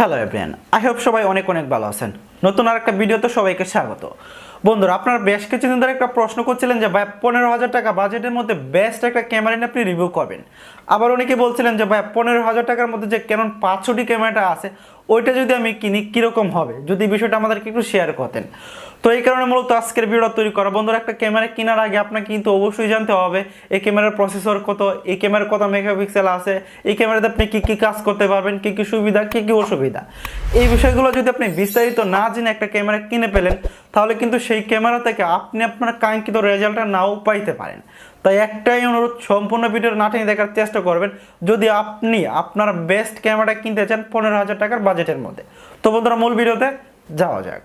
Hello everyone, I hope সবাই অনেক অনেক ভালো আছেন। নতুন আরেকটা ভিডিওতে সবাইকে স্বাগত। বন্ধুরা, আপনারা বেশ কিছুদিন ধরে একটা প্রশ্ন করছিলেন যে ভাই 15,000 টাকা বাজেটের মধ্যে বেস্ট একটা ক্যামেরা নিয়ে আপনি রিভিউ করবেন। আবার অনেকে বলছিলেন যে ভাই 15,000 টাকার মধ্যে যে ক্যানন 500 ক্যামেরাটা আছে ওইটা যদি আমি কিনি কীরকম হবে, যদি বিষয়টা আমাদেরকে একটু শেয়ার করতেন। তো এই কারণে মূলত আজকের ভিডিও তৈরি করা। বন্ধুরা, একটা ক্যামেরা কেনার আগে আপনাকে কিন্তু অবশ্যই জানতে হবে এই ক্যামেরার প্রসেসর কত, এই ক্যামেরার কত মেগাপিক্সেল আছে, এই ক্যামেরাতে আপনি কী কী কাজ করতে পারবেন, কী কী সুবিধা কী কী অসুবিধা। এই বিষয়গুলো যদি আপনি বিস্তারিত না জেনে একটা ক্যামেরা কিনে পেলেন তাহলে কিন্তু সেই ক্যামেরা থেকে আপনি আপনার কাঙ্ক্ষিত রেজাল্টটা নাও পাইতে পারেন। তাই একটাই অনুরোধ, সম্পূর্ণ ভিডিও না টেনে দেখার চেষ্টা করবেন যদি আপনি আপনার বেস্ট ক্যামেরাটা কিনতে চান 15,000 টাকার বাজেটের মধ্যে। তো বন্ধুরা, মূল ভিডিওতে যাওয়া যাক।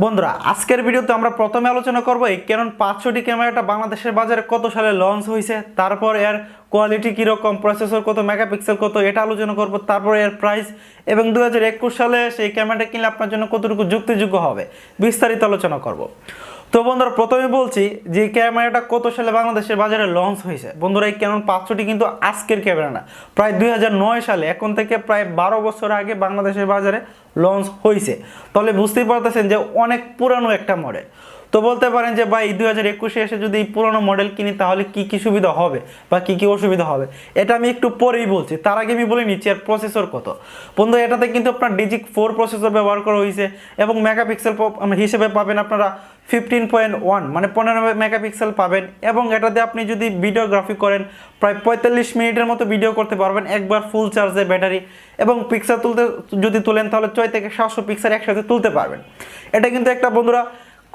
বন্ধুরা, আজকের ভিডিওতে আমরা প্রথমে আলোচনা করব এই ক্যানন 500 ক্যামেরাটা বাংলাদেশের বাজারে কত সালে লঞ্চ হয়েছে, তারপর এর কোয়ালিটি কীরকম, প্রসেসর কত, মেগাপিক্সেল কত, এটা আলোচনা করব। তারপর এর প্রাইস এবং 2021 সালে সেই ক্যামেরাটা কিনলে আপনার জন্য কতটুকু যুক্তিযোগ্য হবে বিস্তারিত আলোচনা করব। তো বন্ধুরা, প্রথমে বলছি যে ক্যামেরাটা কত সালে বাংলাদেশের বাজারে লঞ্চ হয়েছে। বন্ধুরা, এই ক্যানন 500 কিন্তু আজকের ক্যামেরা না, প্রায় 2009 সালে, এখন থেকে প্রায় 12 বছর আগে বাংলাদেশের বাজারে লঞ্চ হয়েছে। তাহলে বুঝতেই পারতেছেন যে অনেক পুরানো একটা মডেল। তো বলতে পারেন যে ভাই 2021 এসে যদি এই পুরোনো মডেল কিনি তাহলে কি কি সুবিধা হবে বা কি কি অসুবিধা হবে, এটা আমি একটু পরেই বলছি। তার আগে আমি বলে নিচ্ছি আর প্রসেসর কত। বন্ধু, এটাতে কিন্তু আপনার Digic 4 প্রসেসর ব্যবহার করা হয়েছে এবং মেগাপিক্সেল হিসেবে পাবেন আপনারা 15.1 মানে 15 মেগাপিক্সেল পাবেন। এবং এটাতে আপনি যদি ভিডিওগ্রাফি করেন প্রায় 45 মিনিটের মতো ভিডিও করতে পারবেন একবার ফুল চার্জে ব্যাটারি। এবং পিক্সেল যদি তুলেন তাহলে 6 থেকে 700 পিক্সেল একসাথে তুলতে পারবেন। এটা কিন্তু একটা বন্ধুরা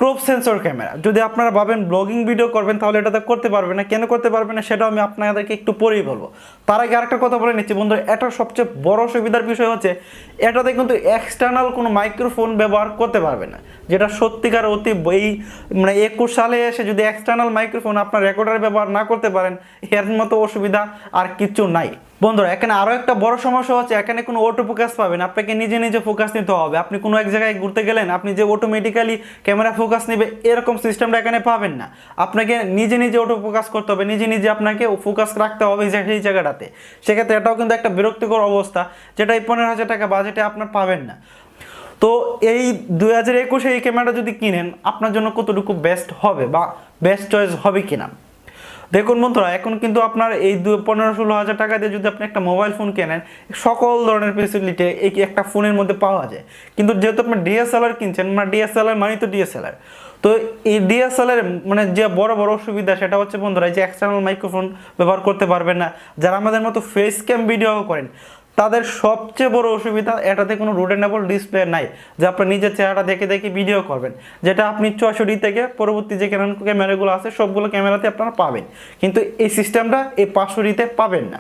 ক্রপ সেন্সর ক্যামেরা। যদি আপনারা ভাবেন ব্লগিং ভিডিও করবেন তাহলে এটাতে করতে পারবেন না। কেন করতে পারবেন না সেটাও আমি আপনাদেরকে একটু পরেই বলবো। তার আগে আরেকটা কথা বলে নিচ্ছি বন্ধুরা, এটার সবচেয়ে বড় সুবিধার বিষয় হচ্ছে এটাতে কিন্তু এক্সটার্নাল কোনো মাইক্রোফোন ব্যবহার করতে পারবে না, যেটা সত্যিকার অতি এই মানে 21 সালে এসে যদি এক্সটার্নাল মাইক্রোফোন আপনার রেকর্ডার ব্যবহার না করতে পারেন এর মতো অসুবিধা আর কিছু নাই। বন্ধুরা, এখানে আরও একটা বড় সমস্যা হচ্ছে এখানে কোনো অটো ফোকাস পাবেন, আপনাকে নিজে নিজে ফোকাস নিতে হবে। আপনি কোনো এক জায়গায় ঘুরতে গেলেন, আপনি যে অটোমেটিক্যালি ক্যামেরা ফোকাস নেবে এরকম সিস্টেমটা এখানে পাবেন না। আপনাকে নিজে নিজে অটো ফোকাস করতে হবে, নিজে নিজে আপনাকে ফোকাস রাখতে হবে সেই জায়গাটাতে। সেক্ষেত্রে এটাও কিন্তু একটা বিরক্তিকর অবস্থা, যেটা এই 15,000 টাকা বাজেটে আপনার পাবেন না। তো এই 2021 এই ক্যামেরাটা যদি কিনেন আপনার জন্য কতটুকু বেস্ট হবে বা বেস্ট চয়েস হবে কিনা। দেখুন বন্ধুরা, এখন কিন্তু আপনার এই 15-16 হাজার টাকা দিয়ে যদি আপনি একটা মোবাইল ফোন কেনেন সকল ধরনের ফেসিলিটি এই একটা ফোনের মধ্যে পাওয়া যায়। কিন্তু যেহেতু আপনি ডিএসএলআর কিনছেন, মানে ডিএসএলআর মানে তো ডিএসএলআর, তো এই ডিএসএলআর মানে যে বড় বড় অসুবিধা সেটা হচ্ছে বন্ধুরা এই যে এক্সটার্নাল মাইক্রোফোন ব্যবহার করতে পারবেন না। যারা আমাদের মতো ফেস ক্যাম ভিডিও করেন তাদের সবচেয়ে বড় অসুবিধা এটাতে কোনো রোটেনেবল ডিসপ্লে নাই, যে আপনি নিজের চেহারা দেখে দেখে ভিডিও করবেন, যেটা আপনি 64 থেকে পরবর্তী যে ক্যামেরাগুলো আছে সবগুলো ক্যামেরাতে আপনারা পাবেন। কিন্তু এই সিস্টেমটা এই 500 পাবেন না,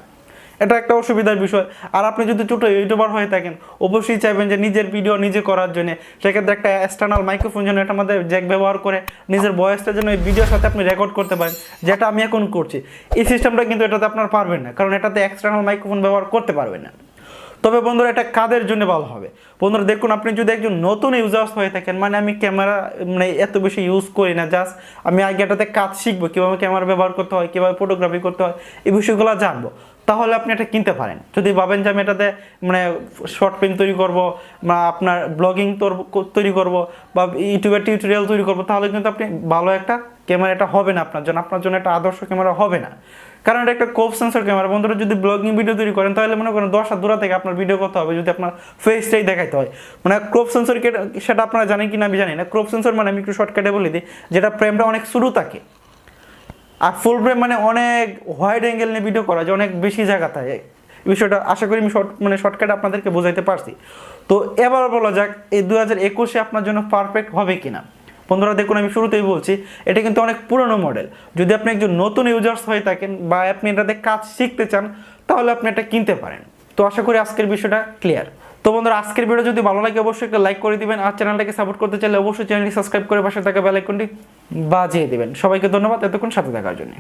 এটা একটা অসুবিধার বিষয়। আর আপনি যদি ছোটো ইউটিউবার হয়ে থাকেন অবশ্যই চাইবেন যে নিজের ভিডিও নিজে করার জন্য, সেক্ষেত্রে একটা এক্সটার্নাল মাইক্রোফোন যেন এটার মধ্যে জ্যাক ব্যবহার করে নিজের ভয়েসটা যেন এই ভিডিওর সাথে আপনি রেকর্ড করতে পারেন, যেটা আমি এখন করছি। এই সিস্টেমটা কিন্তু এটাতে আপনার পারবেন না, কারণ এটাতে এক্সটার্নাল মাইক্রোফোন ব্যবহার করতে পারবেন না। তবে বন্ধুরা, এটা কাদের জন্য ভালো হবে? বন্ধুরা দেখুন, আপনি যদি একজন নতুন ইউজার্স হয়ে থাকেন, মানে আমি ক্যামেরা মানে এত বেশি ইউজ করি না, জাস্ট আমি আগে এটাতে কাজ শিখবো, কীভাবে ক্যামেরা ব্যবহার করতে হয়, কীভাবে ফটোগ্রাফি করতে হয়, এই বিষয়গুলো জানবো, তাহলে আপনি এটা কিনতে পারেন। যদি ভাবেন যে আমি এটাতে মানে শর্ট ফিল্ম তৈরি করব বা আপনার ব্লগিং তৈরি করব বা ইউটিউবের টিউটোরিয়াল তৈরি করব, তাহলে কিন্তু আপনি ভালো একটা ক্যামেরা এটা হবে না আপনার জন্য একটা আদর্শ ক্যামেরা হবে না। কারণ এটা একটা কোপ সেন্সর ক্যামেরা। বন্ধুরা, যদি ব্লগিং ভিডিও তৈরি করেন তাহলে মনে করেন 10 হাত দূর থেকে আপনার ভিডিও করতে হবে, যদি আপনার ফেসটাই দেখাইতে হয়। মানে ক্রপ সেন্সর সেটা আপনারা জানেন কি না আমি জানি না। ক্রপ সেন্সর মানে আমি একটু শর্টকাটে বলে দিই, যেটা ফ্রেমটা অনেক শুরু থাকে, আর ফুল ফ্রেম মানে অনেক ওয়াইড অ্যাঙ্গেল নিয়ে ভিডিও করা যায়, অনেক বেশি জায়গা থাকে। বিষয়টা আশা করি আমি শর্টকাটে আপনাদেরকে বোঝাইতে পারছি। তো এবার বলা যাক এই 2021 আপনার জন্য পারফেক্ট হবে কিনা। বন্ধুরা দেখুন, আমি শুরুতেই বলছি এটা কিন্তু অনেক পুরনো মডেল। যদি আপনি একজন নতুন ইউজার্স হয়ে থাকেন বা আপনি এটাতে কাজ শিখতে চান তাহলে আপনি এটা কিনতে পারেন। তো আশা করি আজকের বিষয়টা ক্লিয়ার। তো বন্ধুরা, আজকের ভিডিও যদি ভালো লাগে অবশ্যই একটা লাইক করে দিবেন, আর চ্যানেলটাকে সাপোর্ট করতে চাইলে অবশ্যই চ্যানেলটি সাবস্ক্রাইব করে পাশে থাকা বেল আইকনটি বাজিয়ে দিবেন। সবাইকে ধন্যবাদ এতক্ষণ সাথে থাকার জন্য।